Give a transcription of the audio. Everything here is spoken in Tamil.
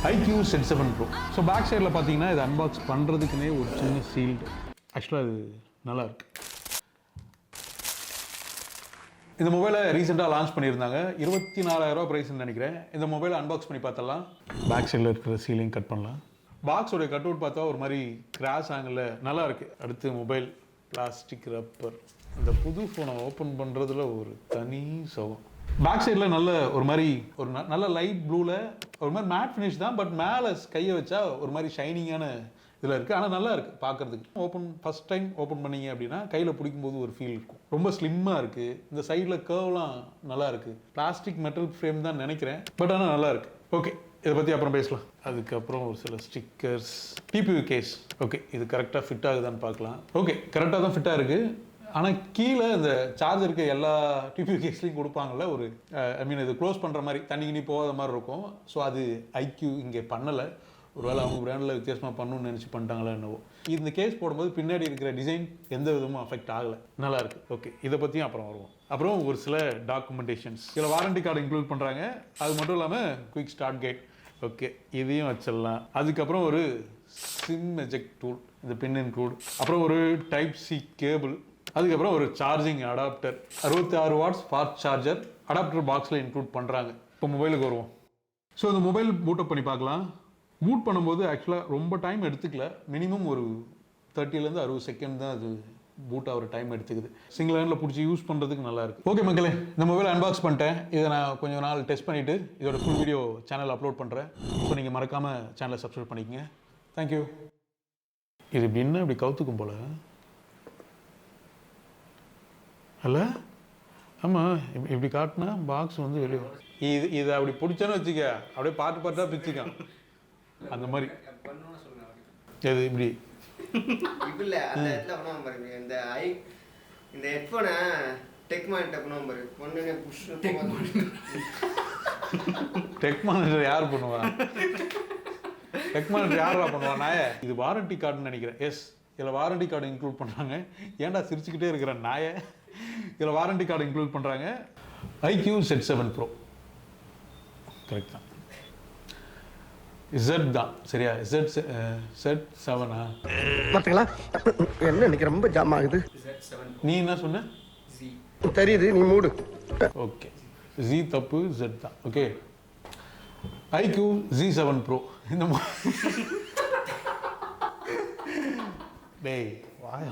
Iqoo Z7 Pro. So back சைடில் பார்த்தீங்கன்னா இது அன்பாக்ஸ் பண்ணுறதுக்குன்னே ஒரு சின்ன சீல்டு. ஆக்சுவலாக அது நல்லா இருக்கு. இந்த மொபைலை ரீசெண்டாக லான்ச் பண்ணியிருந்தாங்க. 24,000 ப்ரைஸ்ன்னு நினைக்கிறேன். இந்த மொபைலை அன்பாக்ஸ் பண்ணி பார்த்தலாம். பேக் சைடில் இருக்கிற சீலிங் கட் பண்ணலாம். பாக்ஸோடைய கட் அவுட் பார்த்தா ஒரு மாதிரி கிராஸ் ஆங்கிள் நல்லா இருக்கு. அடுத்து மொபைல் பிளாஸ்டிக் ரப்பர். இந்த புது ஃபோனை ஓப்பன் பண்ணுறதுல ஒரு தனி சுகம். பேக் சைடில் நல்ல ஒரு மாதிரி நல்ல லைட் ப்ளூவில் ஒரு மாதிரி மேட் ஃபினிஷ் தான். பட் மேலே கையை வச்சா ஒரு மாதிரி ஷைனிங்கான இதில் இருக்குது. ஆனால் நல்லா இருக்குது பார்க்குறதுக்கு. ஃபஸ்ட் டைம் ஓப்பன் பண்ணீங்க அப்படின்னா கையில் பிடிக்கும்போது ஒரு ஃபீல் இருக்கும். ரொம்ப ஸ்லிம்மாக இருக்குது. இந்த சைடில் கர்வ்லாம் நல்லா இருக்குது. பிளாஸ்டிக் மெட்டல் ஃப்ரேம் தான் நினைக்கிறேன். பட் ஆனால் நல்லா இருக்குது. ஓகே, இதை பற்றி அப்புறம் பேசலாம். அதுக்கப்புறம் ஒரு சில ஸ்டிக்கர்ஸ், டிபியூ கேஸ். ஓகே, இது கரெக்டாக ஃபிட் ஆகுதான்னு பார்க்கலாம். ஓகே, கரெக்டாக தான் ஃபிட்டாக இருக்குது. ஆனால் கீழே இந்த சார்ஜருக்கு எல்லா டிபியூ கேஸ்லையும் கொடுப்பாங்கள்ல ஒரு இது க்ளோஸ் பண்ணுற மாதிரி தண்ணி போகாத மாதிரி இருக்கும். ஸோ அது Iqoo இங்கே பண்ணலை. ஒருவேளை அவங்க பிராண்டில் வித்தியாசமாக பண்ணணும்னு நினச்சி பண்ணிட்டாங்களா என்னவோ. இந்த கேஸ் போடும்போது பின்னாடி இருக்கிற டிசைன் எந்த விதமும் அஃபெக்ட் ஆகலை. நல்லா இருக்குது. ஓகே, இதை பற்றியும் அப்புறம் வருவோம். அப்புறம் ஒரு சில டாக்குமெண்டேஷன்ஸ். இதில் வாரண்டி கார்டு இன்க்ளூட் பண்ணுறாங்க. அது மட்டும் இல்லாமல் குயிக் ஸ்டார்ட் கைட். ஓகே, இதையும் வச்சிடலாம். அதுக்கப்புறம் ஒரு சிம் எஜெக்ட் டூல், இந்த பின் இன்க்ளூட். அப்புறம் ஒரு டைப் சி கேபிள். அதுக்கப்புறம் ஒரு charging adapter. 66 watts fast charger adapter பாக்ஸில் இன்க்ளூட் பண்ணுறாங்க. இப்போ மொபைலுக்கு வருவோம். ஸோ இந்த மொபைல் பூட் அப் பண்ணி பார்க்கலாம். பூட் பண்ணும்போது ஆக்சுவலாக ரொம்ப டைம் எடுத்துக்கல. மினிமம் ஒரு 30லேருந்து 60 செகண்ட் தான் அது பூட் ஆகிற டைம் எடுத்துக்குது. சிங்கிள் ஹேண்டில் பிடிச்சி யூஸ் பண்ணுறதுக்கு நல்லா இருக்குது. ஓகே மக்களே, இந்த மொபைல் அன்பாக்ஸ் பண்ணிட்டேன். இதை நான் கொஞ்சம் நாள் டெஸ்ட் பண்ணிவிட்டு இதோட ஃபுல் வீடியோ சேனல் அப்லோட் பண்ணுறேன். ஸோ நீங்கள் மறக்காமல் சேனலை சப்ஸ்கிரைப் பண்ணிக்கங்க. தேங்க்யூ. இது இப்படின்னா இப்படி கவுத்துக்கும் போல் அல்ல? ஆமாம், இப்படி காட்டினா பாக்ஸ் வந்து வெளியே இதை அப்படி பிடிச்சான்னு வச்சுக்க, அப்படியே பார்ட்டாக பிரிச்சுக்கான் அந்த மாதிரி. எது இப்படி இல்லை அந்த இடத்துல பண்ணுவாங்க பாருங்க. இந்த ஹெட்ஃபோனை டெக் மானிட்டர் பண்ணுவாங்க பாருங்க. பொண்ணுங்க புஷ் டெக் மானிட்டர் யார் பண்ணுவா? டெக் மானிட்டர் யாரா பண்ணுவா? நாய இது வாரண்டி கார்டுன்னு நினைக்கிறேன். எஸ், இதில் வாரண்டி கார்டு இன்க்ளூட் பண்ணுறாங்க. ஏன்டா சிரிச்சுக்கிட்டே இருக்கிற நாய? இதில் வாரண்டி கார்டு இன்க்ளூட் பண்ணுறாங்க. Iqoo Z7 Pro கரெக்ட் தான். Z தான் சரியா? Z7 பார்த்தீங்களா என்ன இன்னைக்கு ரொம்ப ஜாம் ஆகுது. நீ என்ன சொன்ன? தெரியுது, நீ மூடு. ஓகே, Z தப்பு, Z தான். Okay, Iqoo Z7 Pro. இந்த டேய் வாய